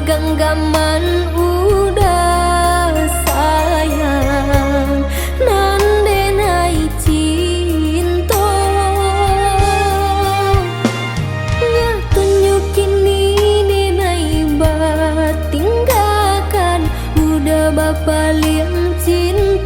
genggaman udah sayang nande nai cinta nya tunjukin ini nai tinggalkan udah bapak liang cinta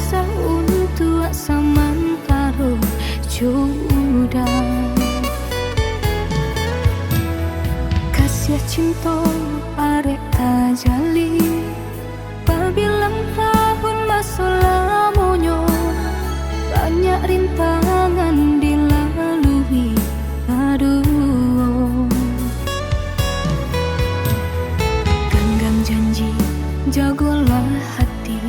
susah untuk saman karo jodoh. Kasih cinta arek tajali, pabilang tahun masa lamonyo, banyak rintangan dilalui. Aduh, genggam janji, jagolah hati,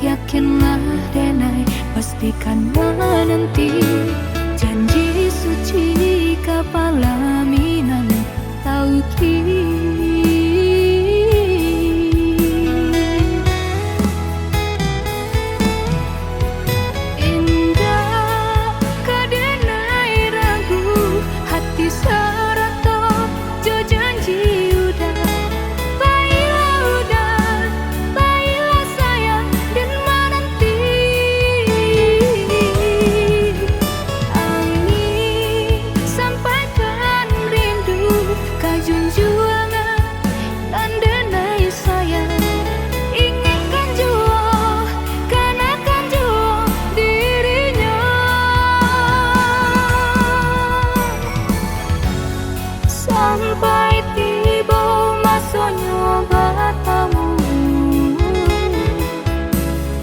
yakinlah denai, pastikan menanti. Janji suci kapalaminan tauki. Indah kadenai ragu, hati serato jo janji udah. Baiklah sayang dan menanti. Angin sampaikan rindu, kajunjuangan dan denai sayang. Inginkan jua, kanakan jua dirinya. Sampai tiba masanya bertemu,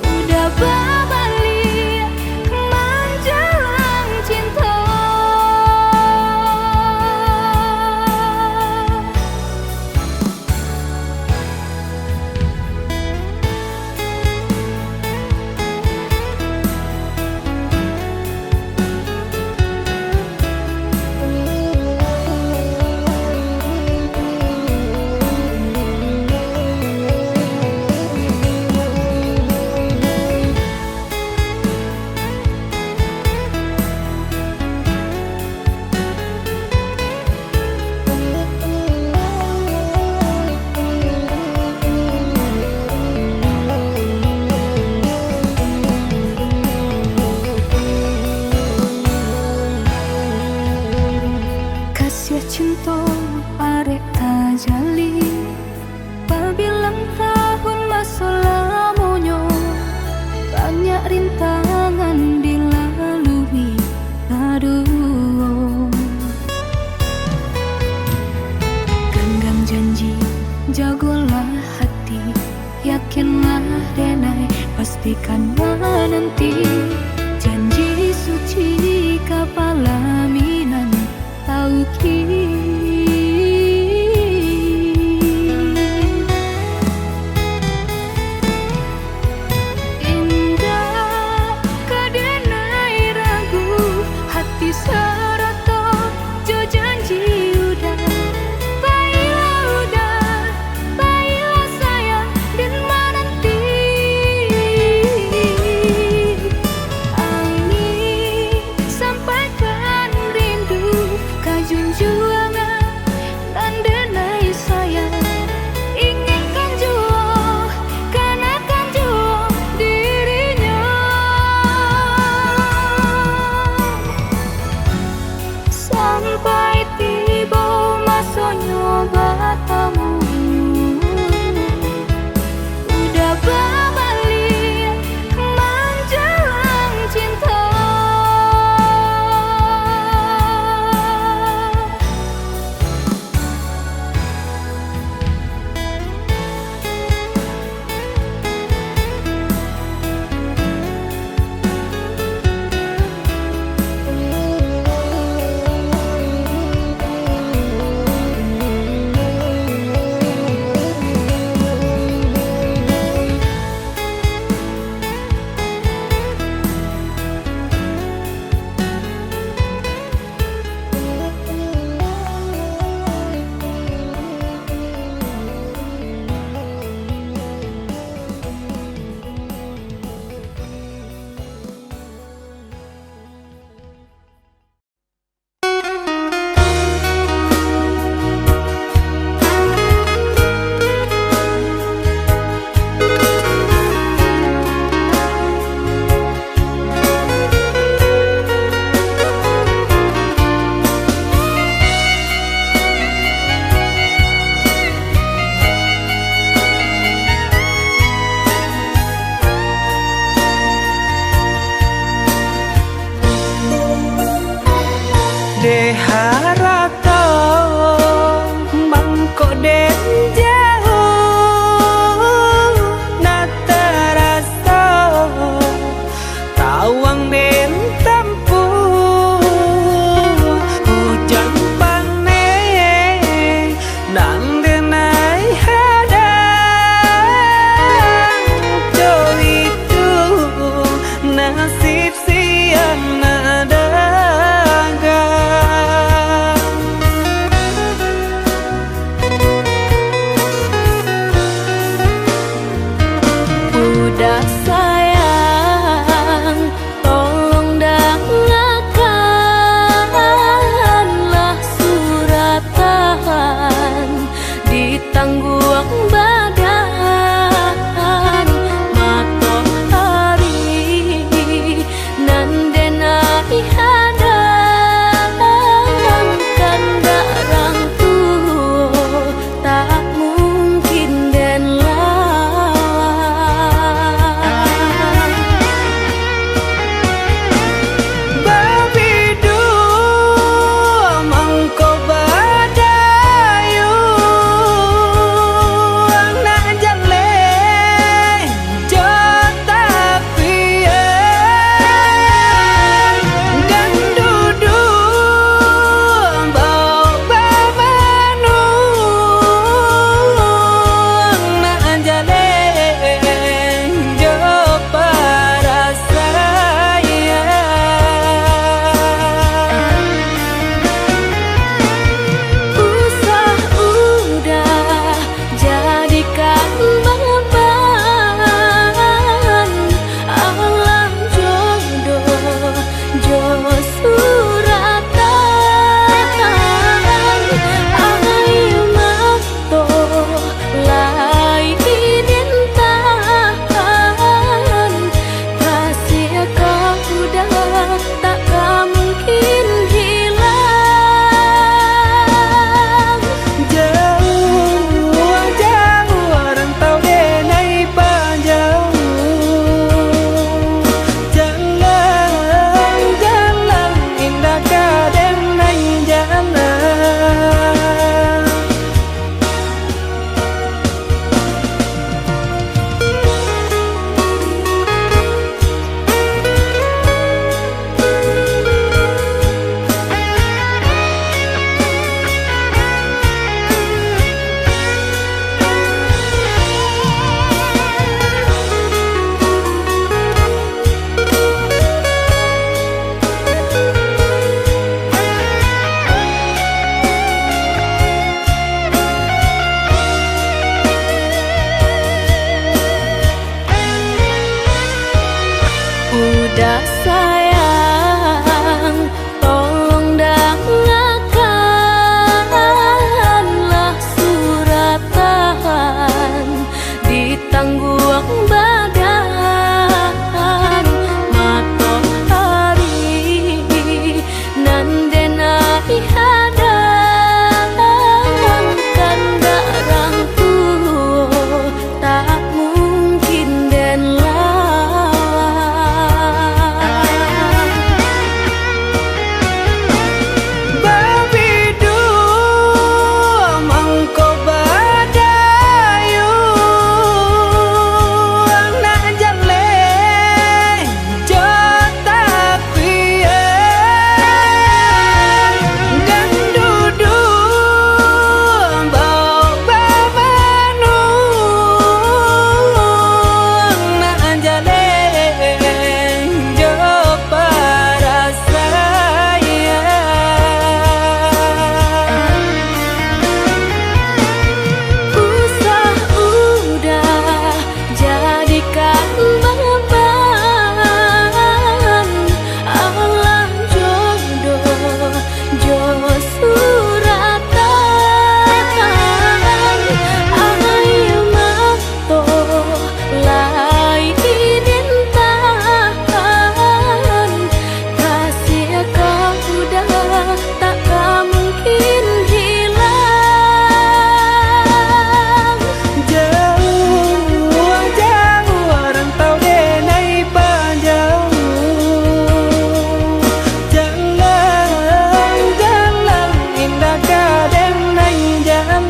udah berbalik menjelang cinta. Kasih cinta arek tajali, pabilang tahun masa lamonyo, banyak rintangan dilalui. Aduh, genggam janji, jagolah hati, yakinlah denai, pastikan menanti. Janji suci kapalaminan tauki. Indah kadenai ragu, hati serato jo janji udah. Baiklah sayang dan menanti. Angin sampaikan rindu, kajunju sayang, tolong dengarkanlah suratan ditangguang badan matahari nan denai hadang kandarang tuo tak mungkin den lawan Babidu mangko badayu anak jale jota piye dan dudu bau babanu anak jale jo para saya usah udah jadikan beban alam jodoh jo suratan ayo mato lai dintahan kasih kau udah tak mungkin hilang jauh jauh rantau denai panjang jalan jalan indah kadenai jalan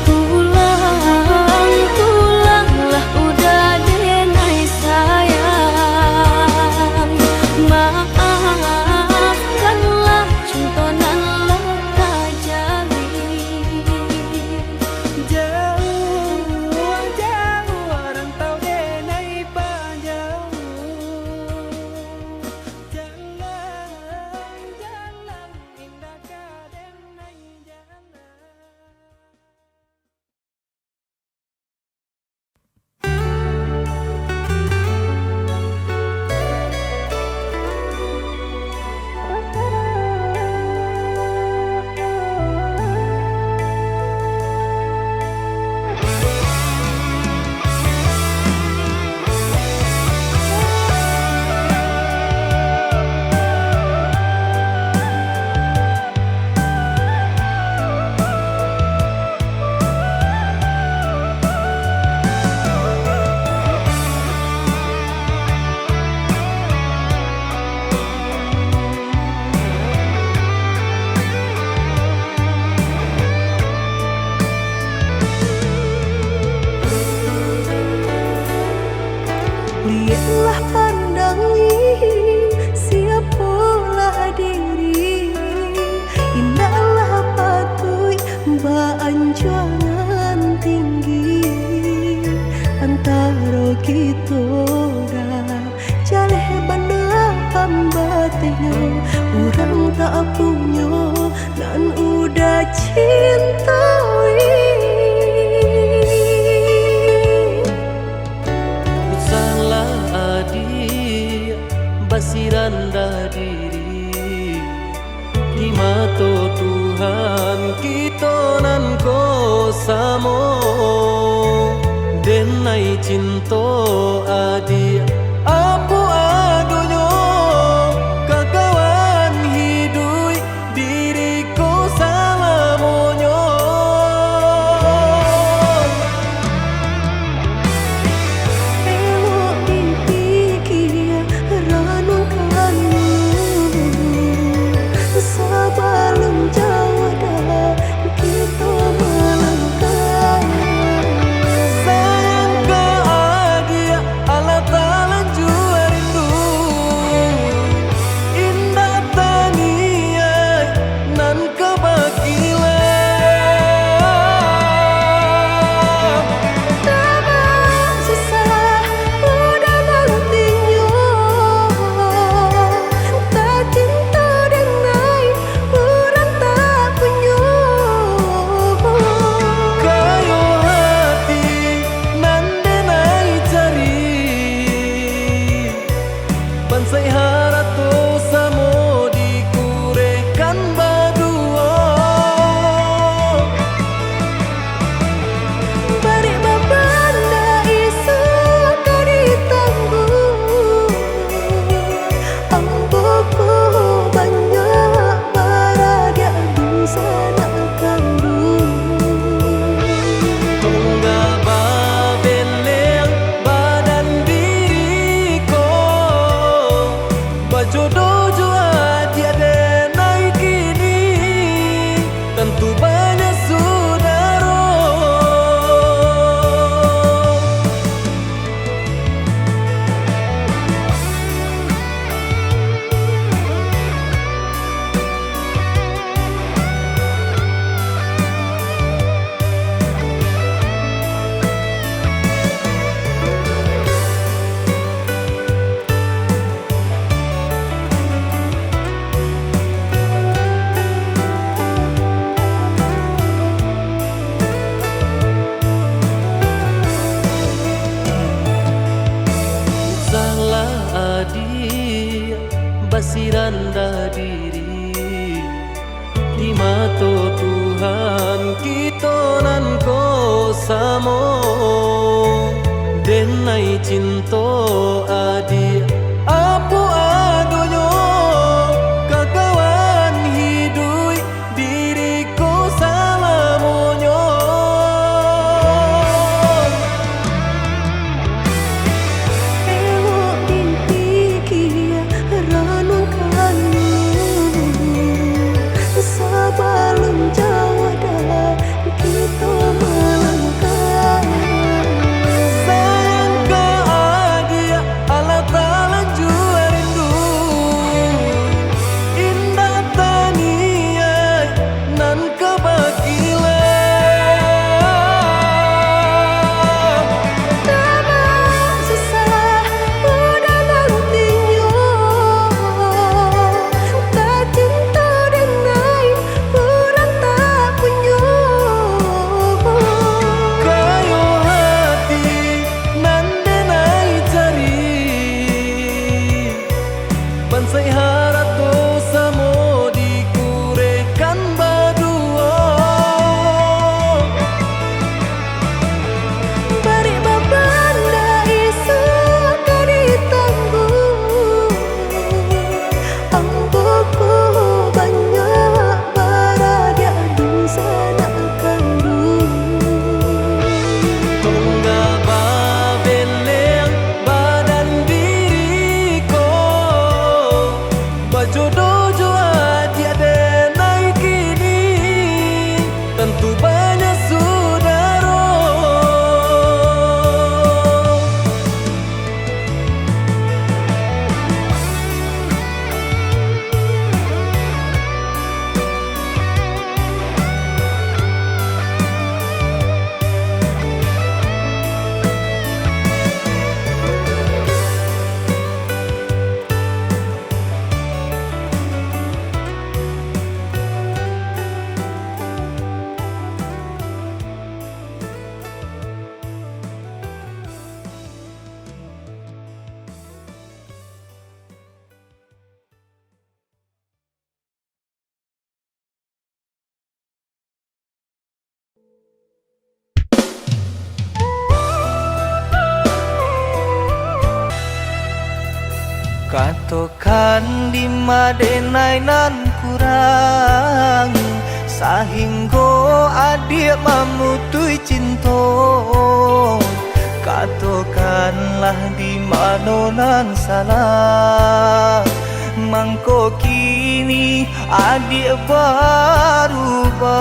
pulang pulanglah udah denai sayang maafkanlah contonan leka jalin jauh jauh rantau denai panjang jalan jalan indah kadenai jalan lihatlah pandangi siapalah diri indahlah patui anjuran tinggi antara kita dah jaleh bandar pambatnya orang tak punya dan udah cintai salah adi basiranda diri di mata Tuhan kita nan ko samo denai cinta adi apu adunyo kakawan hidui diriku salamonyo elok dipikir renungkan sebelum jauh dah kita melangkah sayang ke adia ala samo denai cinta adi apu adonyo kakawan hidui diriku salamonyo Ewo dimpikia ranung kalu Sabalum jawada kita melangkah sayang ke adia ala tala jua rindu indah tania nan kebakilan Susah udah nantinya Tak cinta dengan orang tak punya kayo hati nan denai cari bansai harato samo dikurekan badua Bari babanda isu kari tangguh Amboku banyak baradia di sana kandung tungga babeleng badan diriku bajodoh jua dia denai kini tentu banyak saudara katokan di madenai nan kurang sahinggo adik mamutui cinta katokanlah di manonan salah mangko kini adik berubah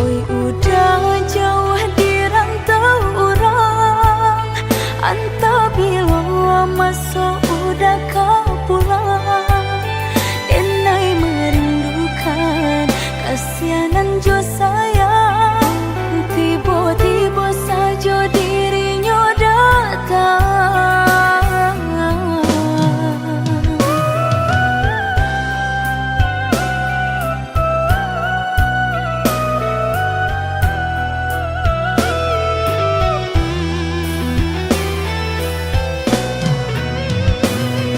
Oi udah jauh di rantau orang Anta bila masuk udah kau pulang Denai merindukan kasihanan jo sayang Tiba-tiba saja dirinya datang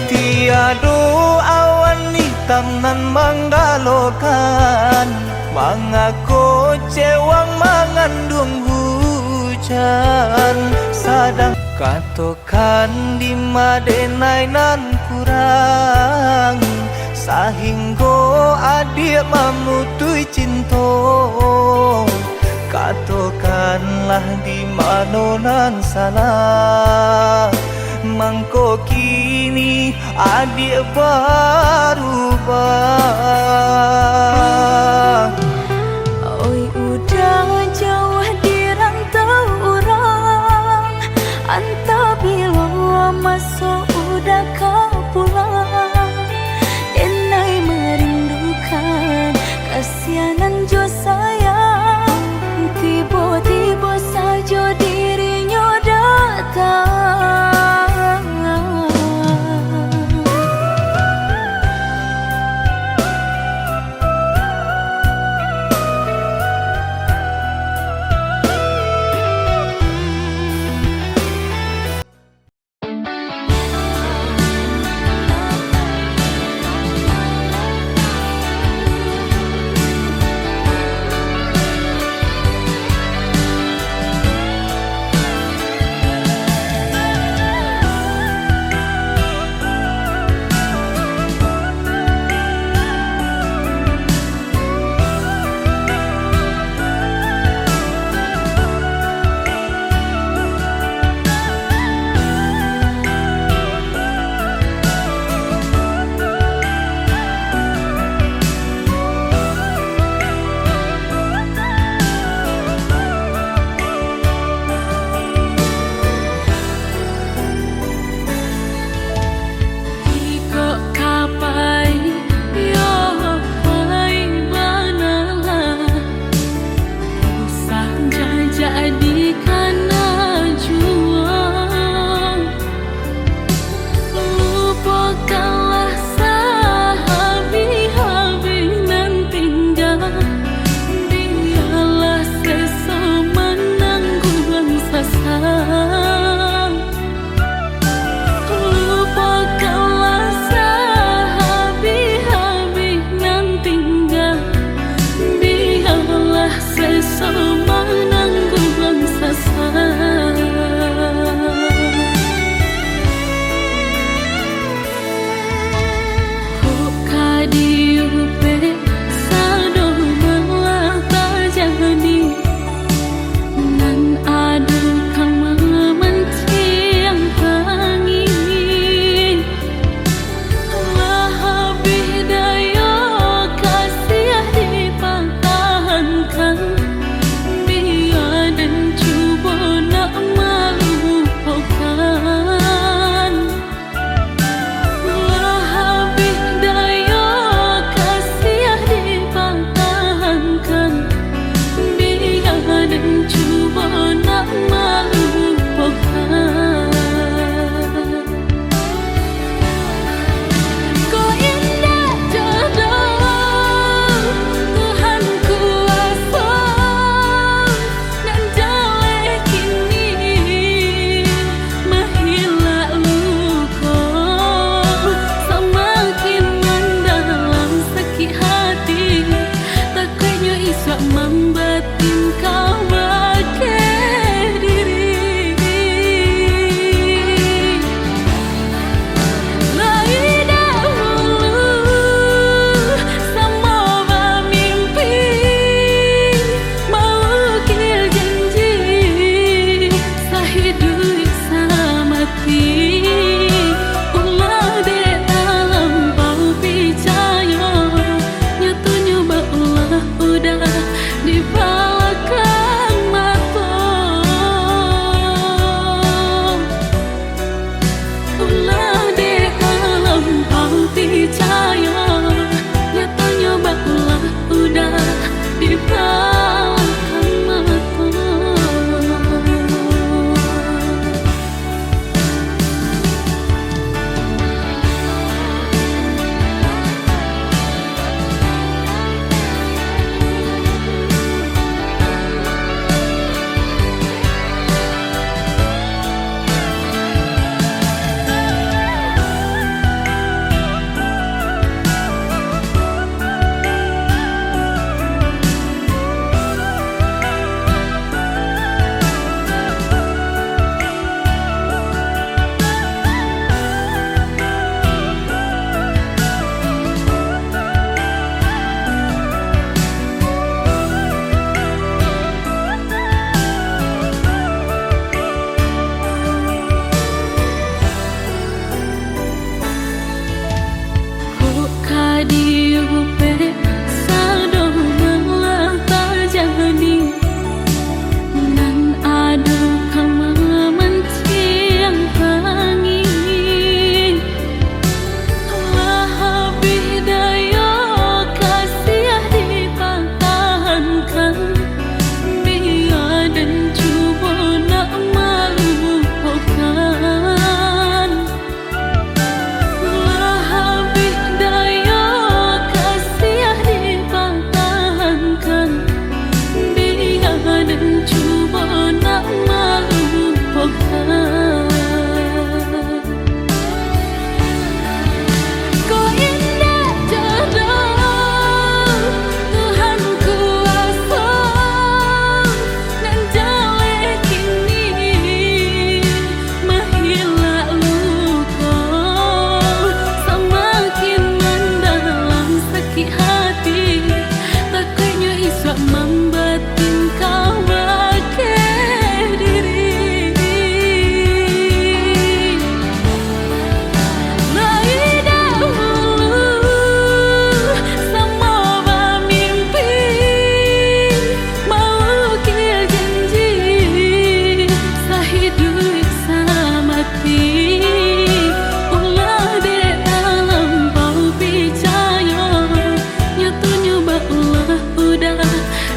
tiado awan hitam nan menggalokan mengaku cewang mengandung hujan sadang katokan di madenai nan kurang sahinggo adik mamutui cinta katokanlah di manonan salah mangko kini adik berubah Oi udah jauh di rantau orang Anta bila masuk udah kau pulang Denai merindukan kasihanan jo sayang Tiba-tiba saja dirinya datang dan coba nak melupakan. Kau indah jodoh Tuhan kuasa, dan jelek kini menghilak luka, semakin mendalam sakit hati, takutnya isyak membatin kau makin diri. Lagi dahulu sama bermimpi, mengukir janji sehidup semati. Ulah dek dalam bau percaya, nyatunya baulah udah di belakang mata. Ulah dek dalam bau percaya, nyatanya baulah udah di belakang mata.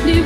Di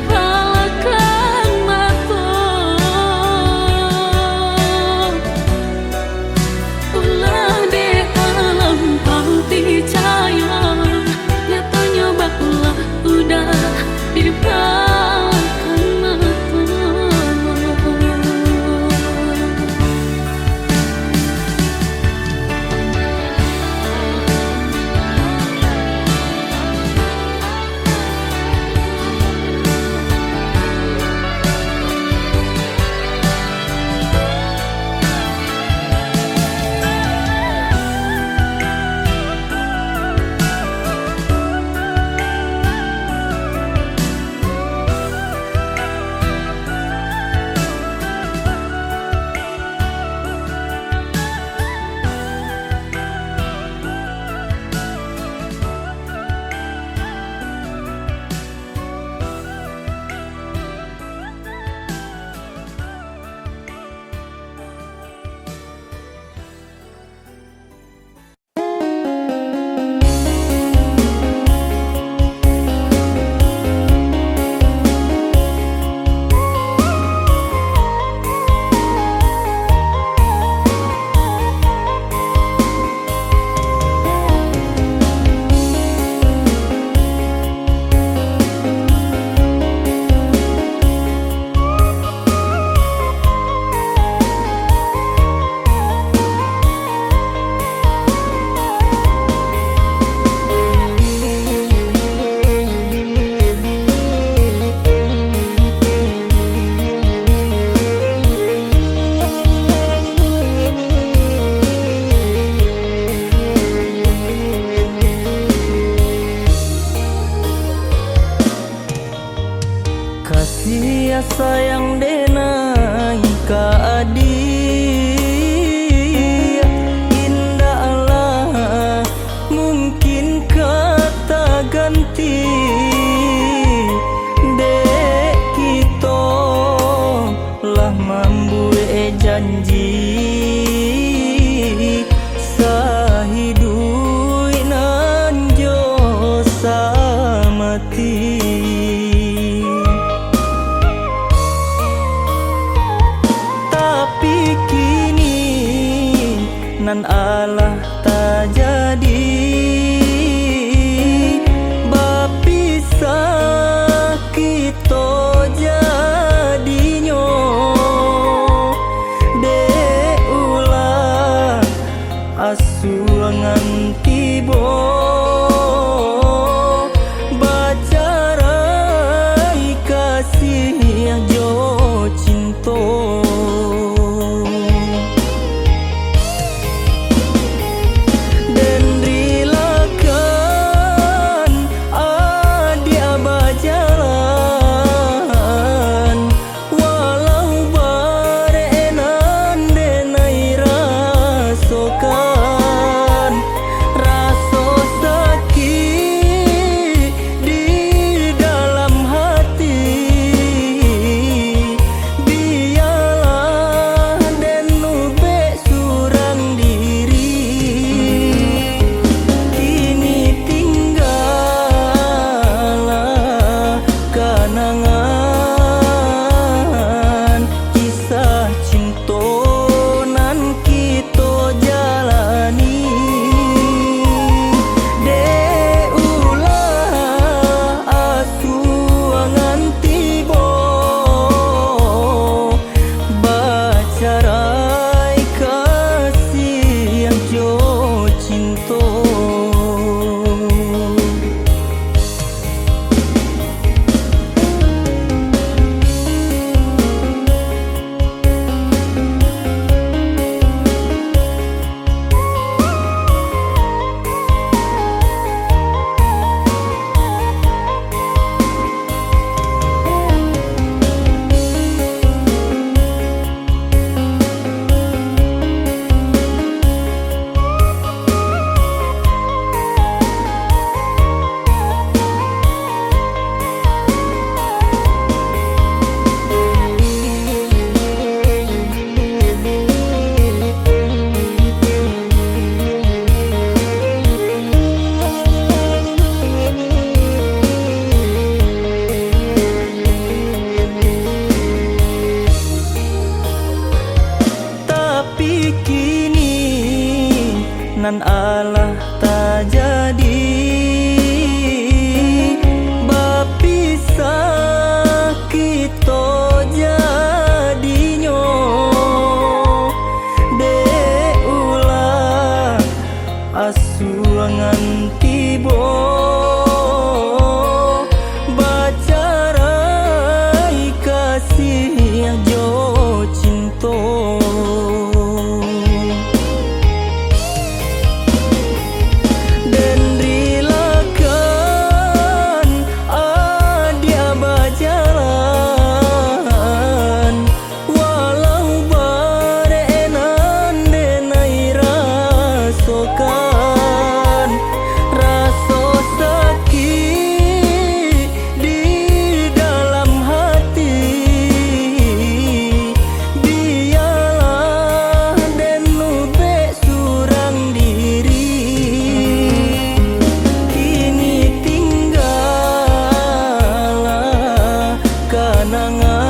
Sia sayang denai ka adik indah Allah mungkin kata ganti dek kita lah membuat janji sahidup nan jo samati. Nan Allah tak jadi bapisah kita jadinya dek ulah asuangan tiba bacarai kasih jo cinta. Nan Allah tak jadi bapisah kita jadinya dek ulah asuangan tiba bacarai kasih jo cinta. Kenangan